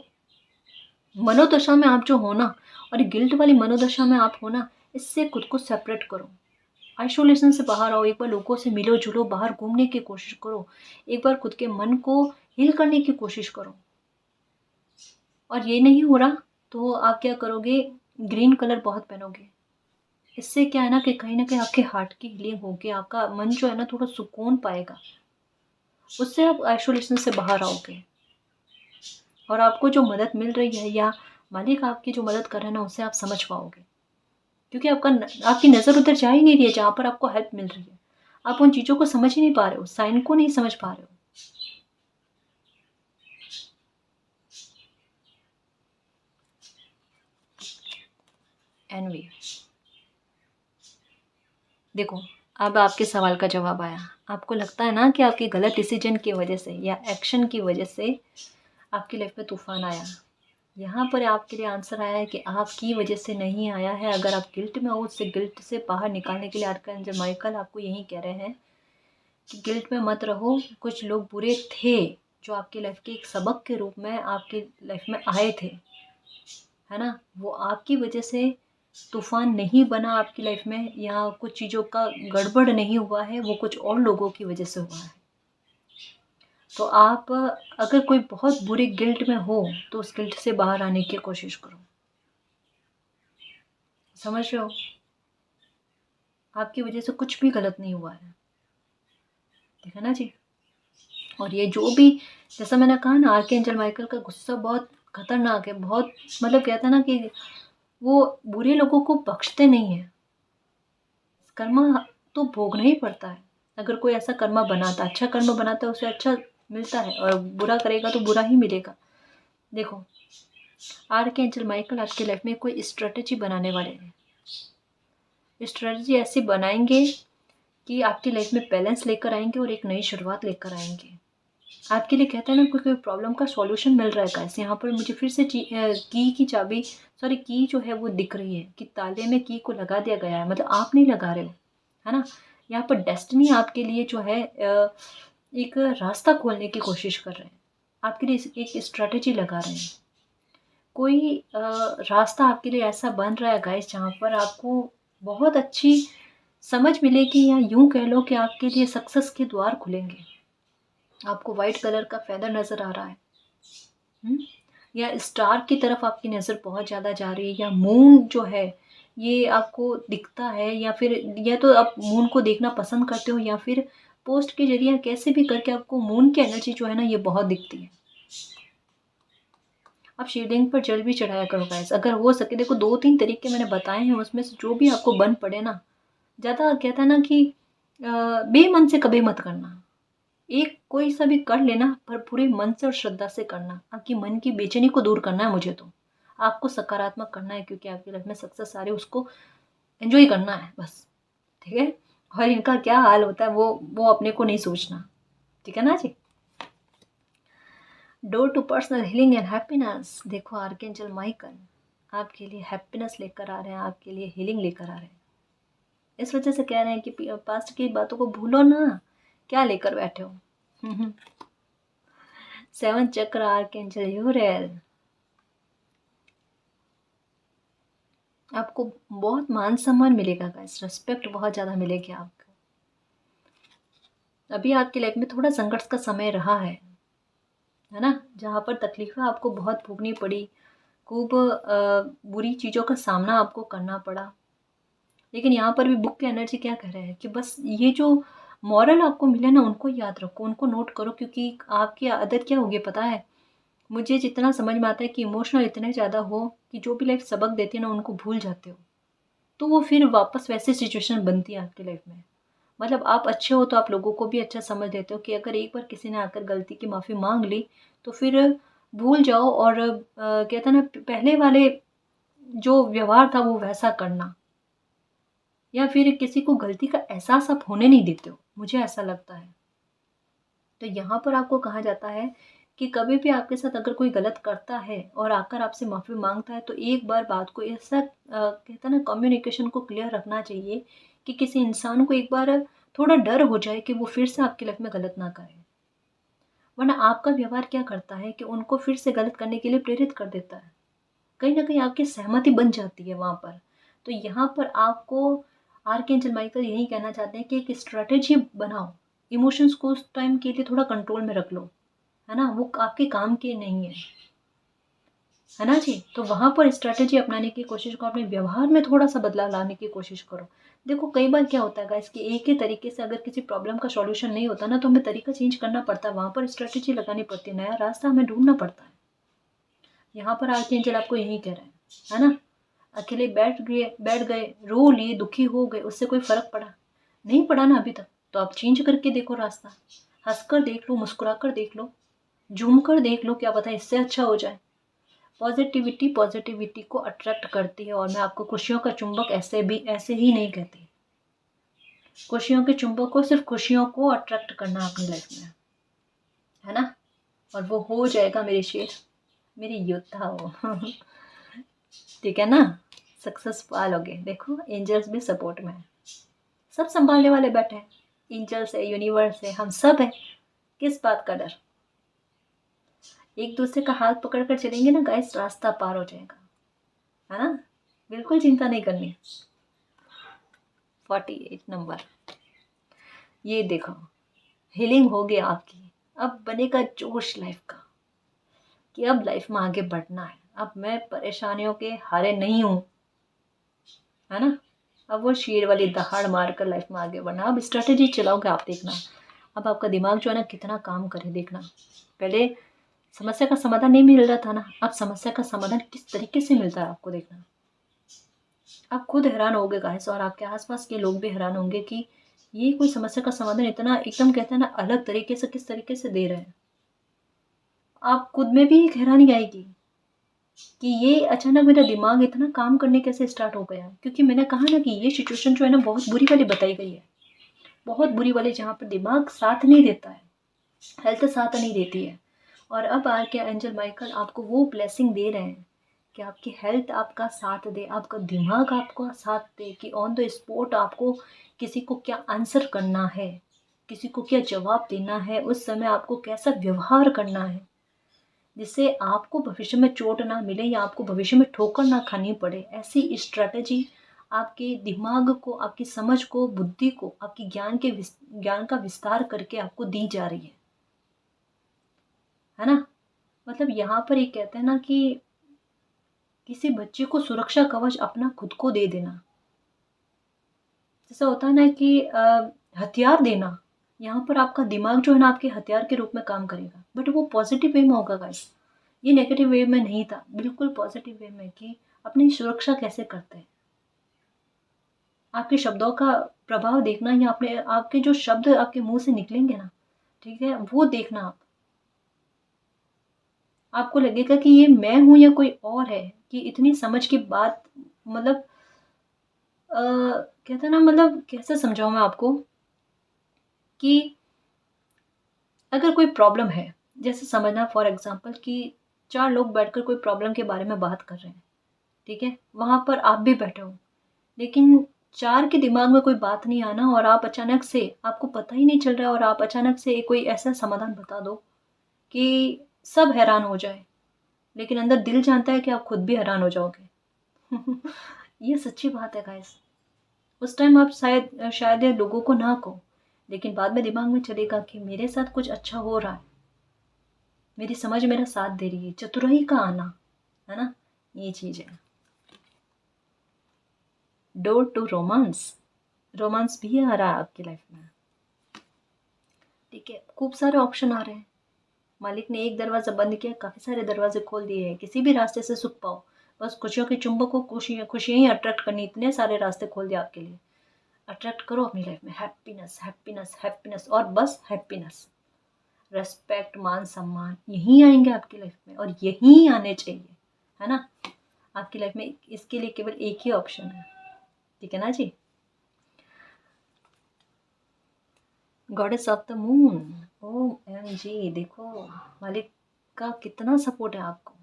मनोदशा में आप जो हो ना, और गिल्ट वाली मनोदशा में आप हो ना, इससे खुद को सेपरेट करो, आइसोलेशन से बाहर आओ, एक बार लोगों से मिलो जुलो, बाहर घूमने की कोशिश करो, एक बार खुद के मन को हील करने की कोशिश करो। और ये नहीं हो रहा तो आप क्या करोगे, ग्रीन कलर बहुत पहनोगे। इससे क्या है ना कि कहीं ना कहीं आपके हार्ट की हीलिंग होगी, आपका मन जो है ना थोड़ा सुकून पाएगा, उससे आप आइसोलेशन से बाहर आओगे। और आपको जो मदद मिल रही है, या मालिक आपकी जो मदद कर रहे हैं ना, उससे आप समझ पाओगे, क्योंकि आपकी नज़र उधर जा ही नहीं रही है जहाँ पर आपको हेल्प मिल रही है। आप उन चीज़ों को समझ ही नहीं पा रहे हो, साइन को नहीं समझ पा रहे हो। एनवी, देखो, अब आपके सवाल का जवाब आया। आपको लगता है ना कि आपके गलत डिसीजन की वजह से या एक्शन की वजह से आपकी लाइफ में तूफान आया। यहाँ पर आपके लिए आंसर आया है कि आपकी वजह से नहीं आया है। अगर आप गिल्ट में हो, उससे गिल्ट से बाहर निकालने के लिए आर्कएंजल माइकल आपको यही कह रहे हैं कि गिल्ट में मत रहो। कुछ लोग बुरे थे जो आपकी लाइफ के एक सबक के रूप में आपकी लाइफ में आए थे, है ना। वो आपकी वजह से तूफान नहीं बना आपकी लाइफ में, या कुछ चीज़ों का गड़बड़ नहीं हुआ है, वो कुछ और लोगों की वजह से हुआ है। तो आप अगर कोई बहुत बुरे गिल्ट में हो तो उस गिल्ट से बाहर आने की कोशिश करो। समझ रहे हो, आपकी वजह से कुछ भी गलत नहीं हुआ है, ठीक है ना जी। और ये जो भी, जैसा मैंने कहा ना, आर्कएंजल माइकल का गुस्सा बहुत खतरनाक है, बहुत, मतलब कहता है ना कि वो बुरे लोगों को बख्शते नहीं है। कर्मा तो भोगना ही पड़ता है। अगर कोई ऐसा कर्मा बनाता, अच्छा कर्म बनाता है, उसे अच्छा मिलता है, और बुरा करेगा तो बुरा ही मिलेगा। देखो, आर्कएंजल माइकल आपकी लाइफ में कोई स्ट्रेटेजी बनाने वाले हैं। स्ट्रेटेजी ऐसी बनाएंगे कि आपकी लाइफ में बैलेंस लेकर आएंगे और एक नई शुरुआत लेकर आएंगे। आपके लिए कहते हैं ना, कोई प्रॉब्लम का सॉल्यूशन मिल रहा है गाइस। यहाँ पर मुझे फिर से की की चाबी, सॉरी, की जो है वो दिख रही है कि ताले में की को लगा दिया गया है, मतलब आप नहीं लगा रहे हो, है ना। यहाँ पर डेस्टिनी आपके लिए जो है एक रास्ता खोलने की कोशिश कर रहे हैं, आपके लिए एक स्ट्रेटेजी लगा रहे हैं। कोई रास्ता आपके लिए ऐसा बन रहा है गाइस जहाँ पर आपको बहुत अच्छी समझ मिलेगी, या यूं कह लो कि आपके लिए सक्सेस के द्वार खुलेंगे। आपको वाइट कलर का फेदर नज़र आ रहा है, या स्टार की तरफ आपकी नज़र बहुत ज़्यादा जा रही है, या मून जो है ये आपको दिखता है, या फिर या तो आप मून को देखना पसंद करते हो, या फिर पोस्ट के जरिए कैसे भी करके आपको मून की एनर्जी जो है ना ये बहुत दिखती है। आप शिवलिंग पर जल भी चढ़ाया करो गाइस, अगर हो सके। देखो, 2-3 तरीके मैंने बताए हैं, उसमें से जो भी आपको बन पड़े ना, ज़्यादा कहता है ना कि बेमन से कभी मत करना। एक कोई सा भी कर लेना, पर पूरे मन से और श्रद्धा से करना। आपकी मन की बेचैनी को दूर करना है मुझे तो। आपको सकारात्मक करना है, क्योंकि आपकी लाइफ में सक्सेस आ रही है, उसको एंजॉय करना है बस, ठीक है। और इनका क्या हाल होता है वो अपने को नहीं सोचना, ठीक है ना जी। Door to personal healing and happiness. देखो, आर्कएंजल माइकल आपके लिए हैप्पीनेस लेकर आ रहे हैं, आपके लिए हीलिंग लेकर आ रहे हैं। इस वजह से कह रहे हैं कि पास्ट की बातों को भूलो ना, क्या लेकर बैठे हो। 7 चक्र आर्कएंजल यूरेल, आपको बहुत मान सम्मान मिलेगा गाइस, रिस्पेक्ट बहुत ज़्यादा मिलेगी आपको। अभी आपकी लाइफ में थोड़ा संघर्ष का समय रहा है ना, जहाँ पर तकलीफें आपको बहुत भोगनी पड़ी, खूब बुरी चीज़ों का सामना आपको करना पड़ा। लेकिन यहाँ पर भी बुक की एनर्जी क्या कह रहे हैं कि बस ये जो मॉरल आपको मिले ना, उनको याद रखो, उनको नोट करो, क्योंकि आपकी आदत क्या होगी पता है, मुझे जितना समझ में आता है कि इमोशनल इतने ज़्यादा हो कि जो भी लाइफ सबक देती है ना उनको भूल जाते हो, तो वो फिर वापस वैसी सिचुएशन बनती है आपकी लाइफ में। मतलब आप अच्छे हो तो आप लोगों को भी अच्छा समझ देते हो, कि अगर एक बार किसी ने आकर गलती की माफ़ी मांग ली तो फिर भूल जाओ, और कहते हैं ना, पहले वाले जो व्यवहार था वो वैसा करना, या फिर किसी को गलती का एहसास आप होने नहीं देते हो, मुझे ऐसा लगता है। तो यहाँ पर आपको कहा जाता है कि कभी भी आपके साथ अगर कोई गलत करता है और आकर आपसे माफ़ी मांगता है, तो एक बार बात को ऐसा कहता है ना, कम्युनिकेशन को क्लियर रखना चाहिए कि किसी इंसान को एक बार थोड़ा डर हो जाए कि वो फिर से आपकी लाइफ में गलत ना करे। वरना आपका व्यवहार क्या करता है कि उनको फिर से गलत करने के लिए प्रेरित कर देता है। कहीं न कहीं आपकी सहमति बन जाती है वहाँ पर। तो यहाँ पर आपको आर्कएंजल माइकल यही कहना चाहते हैं कि एक स्ट्रैटेजी बनाओ। इमोशंस को उस टाइम के लिए थोड़ा कंट्रोल में रख लो, है ना? वो आपके काम के नहीं है ना जी? तो वहाँ पर स्ट्रैटेजी अपनाने की कोशिश करो, अपने व्यवहार में थोड़ा-सा बदलाव लाने की कोशिश करो। देखो, कई बार क्या होता है गाइस कि एक ही तरीके से अगर किसी प्रॉब्लम का सॉल्यूशन नहीं होता ना, तो हमें तरीका चेंज करना पड़ता है, वहाँ पर स्ट्रैटेजी लगानी पड़ती है, नया रास्ता हमें ढूँढना पड़ता है। यहाँ पर आर्कएंजल आपको यही कह रहे हैं, है ना? अकेले बैठ गए, रो लिए, दुखी हो गए, उससे कोई फ़र्क पड़ा? नहीं पड़ा ना अभी तक। तो आप चेंज करके देखो रास्ता, हंसकर देख लो, मुस्कुरा कर देख लो, झूम कर देख लो, क्या पता इससे अच्छा हो जाए। पॉजिटिविटी पॉजिटिविटी को अट्रैक्ट करती है। और मैं आपको खुशियों का चुंबक ऐसे ही नहीं कहती। खुशियों के चुंबक को सिर्फ खुशियों को अट्रैक्ट करना अपनी लाइफ में, है ना। और वो हो जाएगा मेरे शेर, मेरे योद्धा हो। ठीक है ना, सक्सेस पालोगे। देखो एंजल्स भी सपोर्ट में है, सब संभालने वाले बैठे हैं, एंजल्स है, यूनिवर्स है, हम सब है। किस बात का डर। एक दूसरे का हाथ पकड़ कर चलेंगे ना गाइस, रास्ता पार हो जाएगा, है ना। बिल्कुल चिंता नहीं करनी। 48 नंबर, ये देखो हीलिंग हो गया आपकी। अब बनेगा जोश लाइफ का कि अब लाइफ में आगे बढ़ना है। अब मैं परेशानियों के हारे नहीं हूँ, है ना। अब वो शेर वाली दहाड़ मार कर लाइफ में आगे बढ़ना। अब स्ट्रेटेजी चलाओगे आप, देखना अब आपका दिमाग जो है ना कितना काम करे, देखना। पहले समस्या का समाधान नहीं मिल रहा था ना, अब समस्या का समाधान किस तरीके से मिलता है आपको देखना। आप खुद हैरान होगे गाइस, और आपके आसपास के लोग भी हैरान होंगे कि ये कोई समस्या का समाधान इतना एकदम कहते हैं ना अलग तरीके से किस तरीके से दे रहे हैं। आप खुद में भी एक हैरानी आएगी कि ये अचानक मेरा दिमाग इतना काम करने कैसे स्टार्ट हो गया। क्योंकि मैंने कहा ना कि ये सिचुएशन जो है ना बहुत बुरी वाली बताई गई है, बहुत बुरी वाली, जहाँ पर दिमाग साथ नहीं देता है, हेल्थ साथ नहीं देती है। और अब आके एंजल माइकल आपको वो ब्लेसिंग दे रहे हैं कि आपकी हेल्थ आपका साथ दे, आपका दिमाग आपको साथ दे, कि ऑन द स्पॉट आपको किसी को क्या आंसर करना है, किसी को क्या जवाब देना है, उस समय आपको कैसा व्यवहार करना है, जिससे आपको भविष्य में चोट ना मिले या आपको भविष्य में ठोकर ना खानी पड़े। ऐसी स्ट्रैटेजी आपके दिमाग को, आपकी समझ को, बुद्धि को, आपकी ज्ञान का विस्तार करके आपको दी जा रही है ना। मतलब यहाँ पर ये कहते हैं ना कि किसी बच्चे को सुरक्षा कवच अपना खुद को दे देना, जैसा होता है ना कि हथियार देना। यहाँ पर आपका दिमाग जो है ना आपके हथियार के रूप में काम करेगा, बट वो पॉजिटिव वे में होगा गाइस, ये नेगेटिव वे में नहीं था, बिल्कुल पॉजिटिव वे में कि अपनी सुरक्षा कैसे करते हैं। आपके शब्दों का प्रभाव देखना, या अपने आपके जो शब्द आपके मुंह से निकलेंगे ना, ठीक है, वो देखना आप। आपको लगेगा कि ये मैं हूं या कोई और है, कि इतनी समझ की बात, मतलब कहते हैं ना, मतलब कैसे समझाऊं मैं आपको कि अगर कोई प्रॉब्लम है, जैसे समझना फॉर एग्जांपल कि 4 लोग बैठकर कोई प्रॉब्लम के बारे में बात कर रहे हैं, ठीक है, वहां पर आप भी बैठे हो, लेकिन 4 के दिमाग में कोई बात नहीं आना, और आप अचानक से, आपको पता ही नहीं चल रहा है, और आप अचानक से कोई ऐसा समाधान बता दो कि सब हैरान हो जाए, लेकिन अंदर दिल जानता है कि आप खुद भी हैरान हो जाओगे। ये सच्ची बात है गाइस। उस टाइम आप शायद शायद ये लोगों को ना कहो, लेकिन बाद में दिमाग में चलेगा कि मेरे साथ कुछ अच्छा हो रहा है, मेरी समझ मेरा साथ दे रही है, चतुराई का आना, है ना, ये चीज है। डोर टू रोमांस, रोमांस भी आ रहा है आपकी लाइफ में, ठीक है। खूब सारे ऑप्शन आ रहे हैं, मालिक ने एक दरवाजा बंद किया, काफी सारे दरवाजे खोल दिए हैं, किसी भी रास्ते से सुख पाओ। बस खुशियों के चुंबक को खुशियां खुशियां ही अट्रैक्ट करनी, इतने सारे रास्ते खोल दिए आपके लिए। अट्रैक्ट करो अपनी लाइफ में हैप्पीनेस हैप्पीनेस हैप्पीनेस, और बस हैप्पीनेस। रेस्पेक्ट, मान सम्मान यही आएंगे आपकी लाइफ में, और यही आने चाहिए, है ना। आपकी लाइफ में इसके लिए केवल एक ही ऑप्शन है, ठीक है ना जी। Goddess of the moon, O M G, देखो मालिक का कितना सपोर्ट है आपको,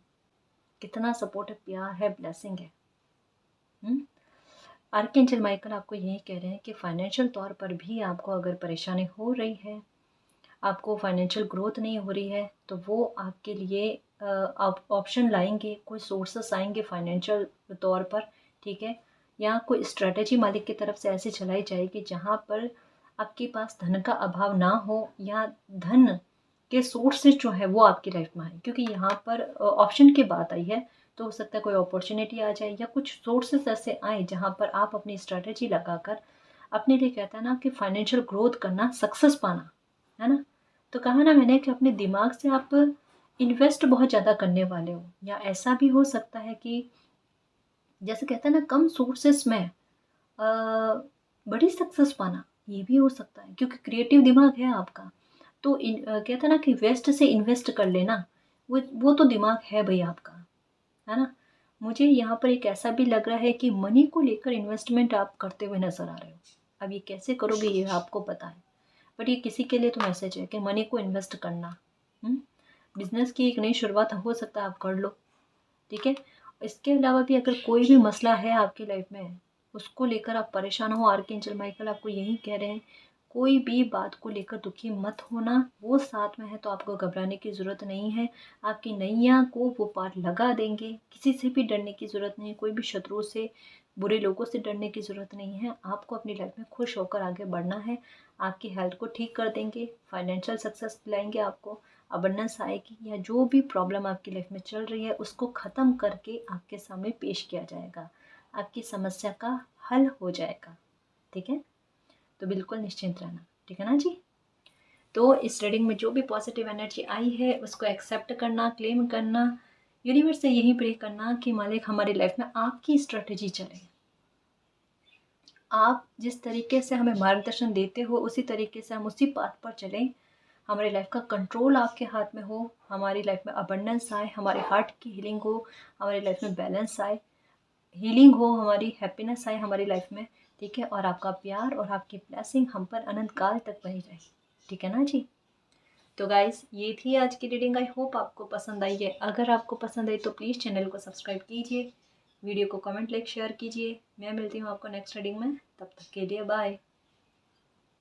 कितना सपोर्ट है, प्यार है, ब्लेसिंग है। आर्कएंजल माइकल आपको यही कह रहे हैं कि फाइनेंशियल तौर पर भी आपको अगर परेशानी हो रही है, आपको फाइनेंशियल ग्रोथ नहीं हो रही है, तो वो आपके लिए ऑप्शन लाएंगे, कोई सोर्सेस आएंगे फाइनेंशियल तौर पर, ठीक है। या कोई स्ट्रेटेजी मालिक की तरफ से ऐसी चलाई जाएगी जहाँ पर आपके पास धन का अभाव ना हो, या धन के सोर्सेज जो है वो आपकी लाइफ में आए। क्योंकि यहाँ पर ऑप्शन की बात आई है, तो हो सकता है कोई अपॉर्चुनिटी आ जाए, या कुछ सोर्सेस ऐसे आए जहाँ पर आप अपनी स्ट्रेटेजी लगाकर अपने लिए, कहता है ना, कि फाइनेंशियल ग्रोथ करना, सक्सेस पाना, है ना। तो कहा ना मैंने कि अपने दिमाग से आप इन्वेस्ट बहुत ज़्यादा करने वाले हो, या ऐसा भी हो सकता है कि जैसे कहते हैं ना कम सोर्सेस में बड़ी सक्सेस पाना, ये भी हो सकता है क्योंकि क्रिएटिव दिमाग है आपका। तो कहते हैं ना कि वेस्ट से इन्वेस्ट कर लेना, वो तो दिमाग है भाई आपका, है ना। मुझे यहाँ पर एक ऐसा भी लग रहा है कि मनी को लेकर इन्वेस्टमेंट आप करते हुए नजर आ रहे हो। अब ये कैसे करोगे ये आपको पता है, बट ये किसी के लिए तो मैसेज है कि मनी को इन्वेस्ट करना। बिजनेस की एक नई शुरुआत हो सकता है, आप कर लो, ठीक है। इसके अलावा भी अगर कोई भी मसला है आपकी लाइफ में, उसको लेकर आप परेशान हो, आर्कएंजल माइकल आपको यही कह रहे हैं, कोई भी बात को लेकर दुखी मत होना, वो साथ में है तो आपको घबराने की ज़रूरत नहीं है। आपकी नैया को वो पार लगा देंगे, किसी से भी डरने की ज़रूरत नहीं है, कोई भी शत्रु से, बुरे लोगों से डरने की ज़रूरत नहीं है। आपको अपनी लाइफ में खुश होकर आगे बढ़ना है। आपकी हेल्थ को ठीक कर देंगे, फाइनेंशियल सक्सेस दिलाएंगे आपको, अबंडेंस आएगी, या जो भी प्रॉब्लम आपकी लाइफ में चल रही है उसको ख़त्म करके आपके सामने पेश किया जाएगा, आपकी समस्या का हल हो जाएगा, ठीक है। तो बिल्कुल निश्चिंत रहना, ठीक है ना जी। तो इस रीडिंग में जो भी पॉजिटिव एनर्जी आई है उसको एक्सेप्ट करना, क्लेम करना, यूनिवर्स से यही प्रे करना कि मालिक हमारी लाइफ में आपकी स्ट्रेटजी चले, आप जिस तरीके से हमें मार्गदर्शन देते हो उसी तरीके से हम उसी पाथ पर चलें। हमारी लाइफ का कंट्रोल आपके हाथ में हो, हमारी लाइफ में अबंडेंस आए, हमारे हार्ट की हीलिंग हो, हमारी लाइफ में बैलेंस आए, हीलिंग हो, हमारी हैप्पीनेस आए हमारी लाइफ में, ठीक है। और आपका प्यार और आपकी ब्लेसिंग हम पर अनंत काल तक बनी रहे, ठीक है ना जी। तो गाइस ये थी आज की रीडिंग, आई होप आपको पसंद आई है। अगर आपको पसंद आई तो प्लीज़ चैनल को सब्सक्राइब कीजिए, वीडियो को कमेंट लाइक शेयर कीजिए। मैं मिलती हूँ आपको नेक्स्ट रीडिंग में, तब तक के लिए बाय।